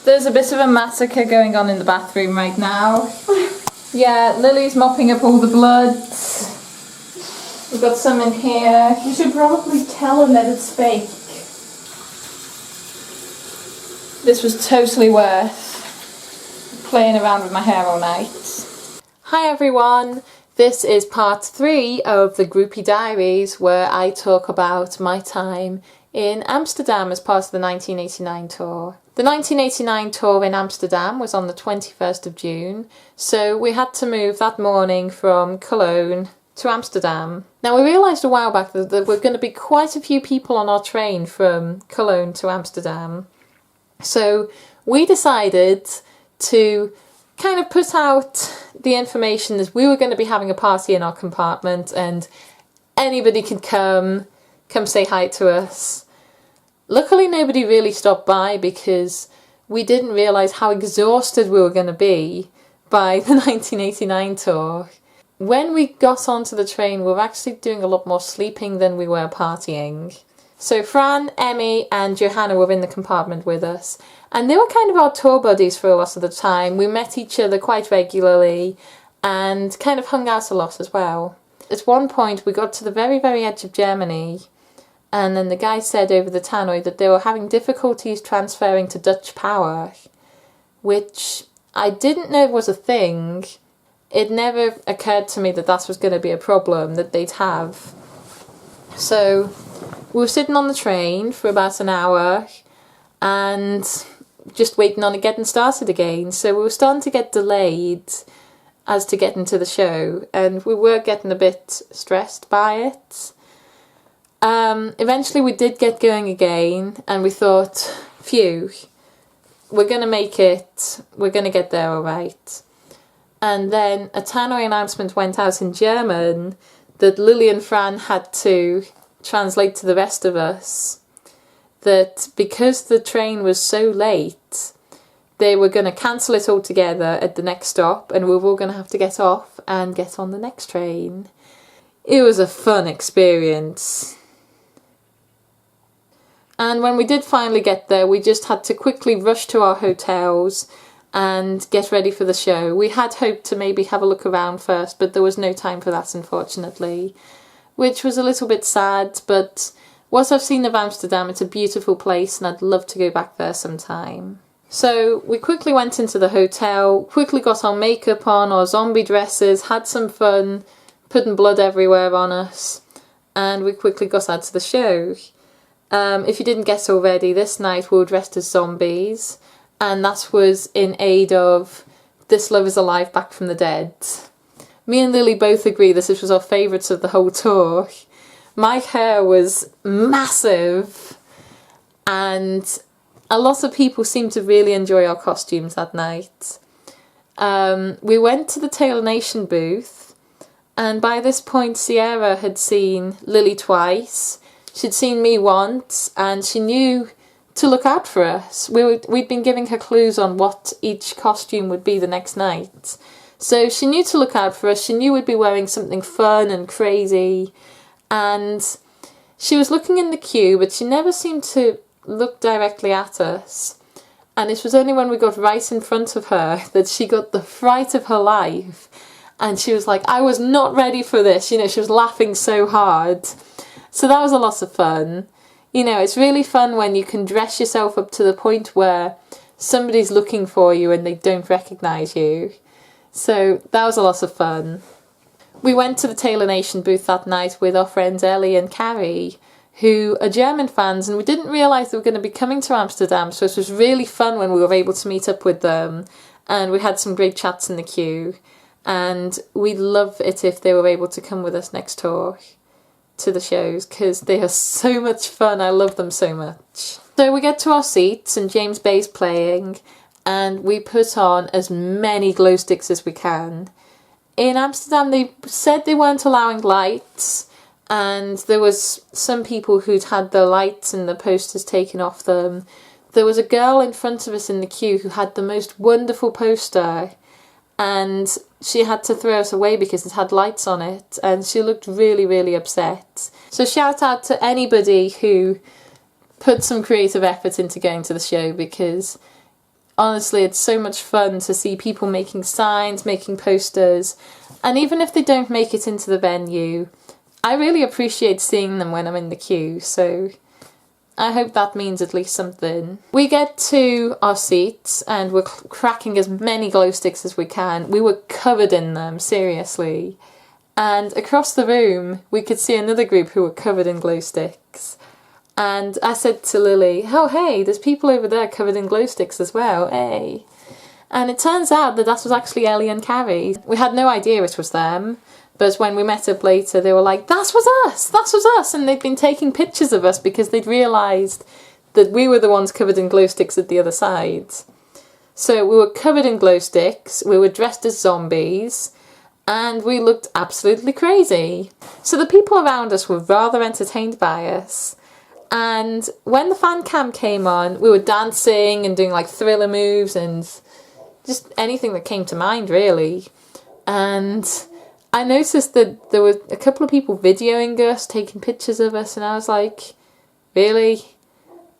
There's a bit of a massacre going on in the bathroom right now. Yeah, Lily's mopping up all the blood. We've got some in here. You should probably tell him that it's fake. This was totally worth playing around with my hair all night. Hi everyone, this is part 3 of the Groupie Diaries, where I talk about my time in Amsterdam as part of the 1989 tour. The 1989 tour in Amsterdam was on the 21st of June, so we had to move that morning from Cologne to Amsterdam. Now we realised a while back that there were going to be quite a few people on our train from Cologne to Amsterdam. So we decided to kind of put out the information that we were going to be having a party in our compartment and anybody could come say hi to us. Luckily nobody really stopped by because we didn't realise how exhausted we were going to be by the 1989 tour. When we got onto the train, we were actually doing a lot more sleeping than we were partying. So Fran, Emmy and Johanna were in the compartment with us, and they were kind of our tour buddies for a lot of the time. We met each other quite regularly and kind of hung out a lot as well. At one point we got to the very, very edge of Germany, and then the guy said over the tannoy that they were having difficulties transferring to Dutch power, which I didn't know was a thing. It never occurred to me that that was going to be a problem that they'd have. So we were sitting on the train for about an hour and just waiting on it getting started again. So we were starting to get delayed as to getting to the show, and we were getting a bit stressed by it. Eventually we did get going again, and we thought, phew, we're going to make it, we're going to get there alright. And then a tannoy announcement went out in German that Lily and Fran had to translate to the rest of us, that because the train was so late, they were going to cancel it altogether at the next stop and we were all going to have to get off and get on the next train. It was a fun experience. And when we did finally get there, we just had to quickly rush to our hotels and get ready for the show. We had hoped to maybe have a look around first, but there was no time for that, unfortunately, which was a little bit sad. But what I've seen of Amsterdam, it's a beautiful place and I'd love to go back there sometime. So we quickly went into the hotel, quickly got our makeup on, our zombie dresses, had some fun, putting blood everywhere on us, and we quickly got out to the show. If you didn't guess already, this night we were dressed as zombies, and that was in aid of This Love Is Alive Back from the Dead. Me and Lily both agree that this was our favourites of the whole tour. My hair was massive, and a lot of people seemed to really enjoy our costumes that night. We went to the Taylor Nation booth, and by this point Sierra had seen Lily twice. She'd seen me once, and she knew to look out for us. We'd been giving her clues on what each costume would be the next night. So she knew to look out for us. She knew we'd be wearing something fun and crazy. And she was looking in the queue, but she never seemed to look directly at us. And it was only when we got right in front of her that she got the fright of her life. And she was like, I was not ready for this. You know, she was laughing so hard. So that was a lot of fun. You know, it's really fun when you can dress yourself up to the point where somebody's looking for you and they don't recognise you. So that was a lot of fun. We went to the Taylor Nation booth that night with our friends Ellie and Carrie, who are German fans, and we didn't realise they were going to be coming to Amsterdam, so it was really fun when we were able to meet up with them, and we had some great chats in the queue, and we'd love it if they were able to come with us next tour to the shows, because they are so much fun. I love them so much. So we get to our seats and James Bay's playing, and we put on as many glow sticks as we can. In Amsterdam they said they weren't allowing lights, and there was some people who'd had their lights and the posters taken off them. There was a girl in front of us in the queue who had the most wonderful poster, and she had to throw it away because it had lights on it, and she looked really, really upset. So shout out to anybody who put some creative effort into going to the show, because Honestly, it's so much fun to see people making signs, making posters, and even if they don't make it into the venue, I really appreciate seeing them when I'm in the queue, so I hope that means at least something. We get to our seats and we're cracking as many glow sticks as we can. We were covered in them, seriously. And across the room, we could see another group who were covered in glow sticks. And I said to Lily, oh hey, there's people over there covered in glow sticks as well, hey. And it turns out that was actually Ellie and Carrie. We had no idea it was them, but when we met up later they were like, that was us, and they'd been taking pictures of us because they'd realised that we were the ones covered in glow sticks at the other side. So we were covered in glow sticks, we were dressed as zombies, and we looked absolutely crazy. So the people around us were rather entertained by us. And when the fan cam came on, we were dancing and doing like Thriller moves and just anything that came to mind, really. And I noticed that there were a couple of people videoing us, taking pictures of us, and I was like, really?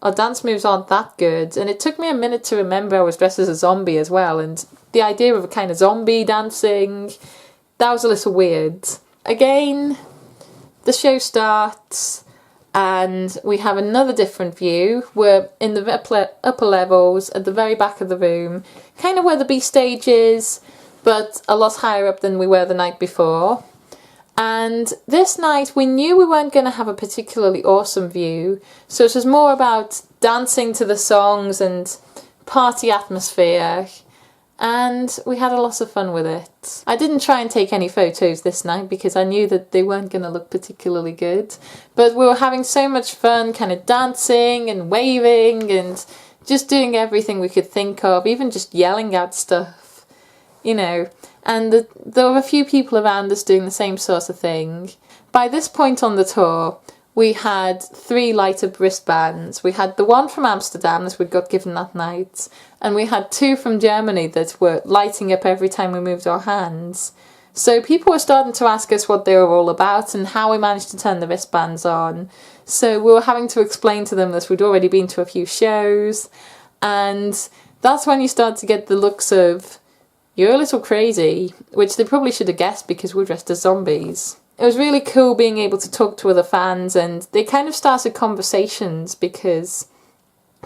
Our dance moves aren't that good. And it took me a minute to remember I was dressed as a zombie as well, and the idea of a kind of zombie dancing, that was a little weird. Again, the show starts, and we have another different view. We're in the upper levels at the very back of the room, kind of where the B stage is, but a lot higher up than we were the night before. And this night we knew we weren't going to have a particularly awesome view, so it was more about dancing to the songs and party atmosphere, and we had a lot of fun with it. I didn't try and take any photos this night because I knew that they weren't going to look particularly good, but we were having so much fun kind of dancing and waving and just doing everything we could think of, even just yelling out stuff, you know, and there were a few people around us doing the same sort of thing. By this point on the tour, we had 3 light-up wristbands. We had the one from Amsterdam that we got given that night, and we had 2 from Germany that were lighting up every time we moved our hands. So people were starting to ask us what they were all about and how we managed to turn the wristbands on. So we were having to explain to them that we'd already been to a few shows, and that's when you start to get the looks of, you're a little crazy, which they probably should have guessed because we're dressed as zombies. It was really cool being able to talk to other fans, and they kind of started conversations because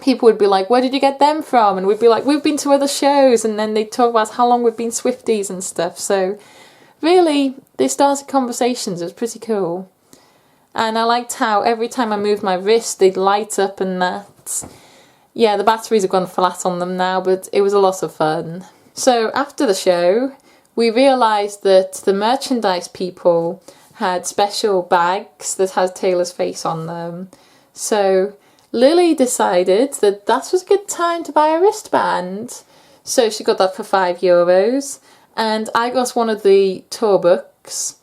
people would be like, where did you get them from? And we'd be like, we've been to other shows, and then they'd talk about how long we've been Swifties and stuff. So really, they started conversations. It was pretty cool. And I liked how every time I moved my wrist, they'd light up and that. Yeah, the batteries have gone flat on them now, but it was a lot of fun. So after the show, we realised that the merchandise people had special bags that had Taylor's face on them. So Lily decided that was a good time to buy a wristband. So she got that for €5, and I got one of the tour books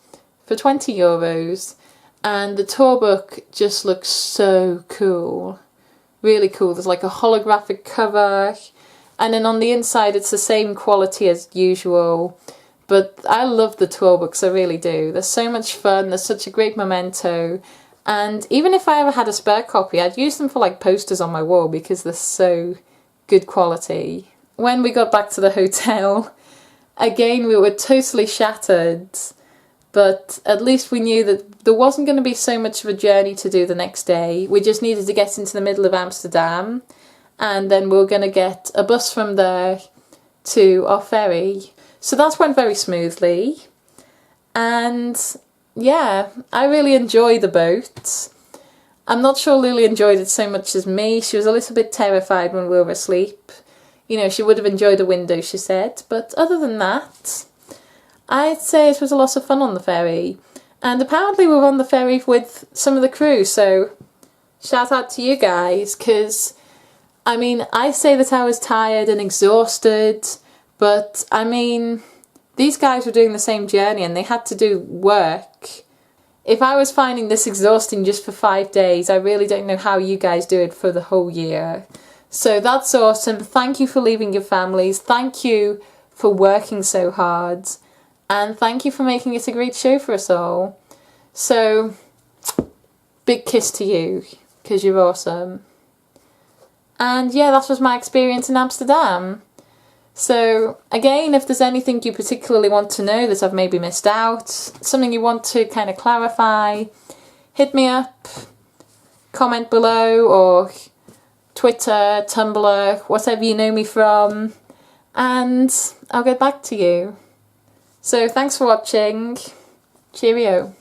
for €20. And the tour book just looks so cool. Really cool. There's like a holographic cover, and then on the inside it's the same quality as usual. But I love the tour books, I really do. They're so much fun, they're such a great memento. And even if I ever had a spare copy, I'd use them for like posters on my wall because they're so good quality. When we got back to the hotel, again we were totally shattered. But at least we knew that there wasn't going to be so much of a journey to do the next day. We just needed to get into the middle of Amsterdam, and then we were going to get a bus from there to our ferry. So that went very smoothly, and yeah, I really enjoyed the boat. I'm not sure Lily enjoyed it so much as me. She was a little bit terrified when we were asleep. You know, she would have enjoyed a window, she said, but other than that, I'd say it was a lot of fun on the ferry. And apparently we were on the ferry with some of the crew, so shout out to you guys, because, I mean, I say that I was tired and exhausted, but, I mean, these guys were doing the same journey and they had to do work. If I was finding this exhausting just for 5 days, I really don't know how you guys do it for the whole year. So that's awesome. Thank you for leaving your families. Thank you for working so hard. And thank you for making it a great show for us all. So, big kiss to you, because you're awesome. And yeah, that was my experience in Amsterdam. So again, if there's anything you particularly want to know that I've maybe missed out, something you want to kind of clarify, hit me up, comment below, or Twitter, Tumblr, whatever you know me from, and I'll get back to you. So thanks for watching. Cheerio.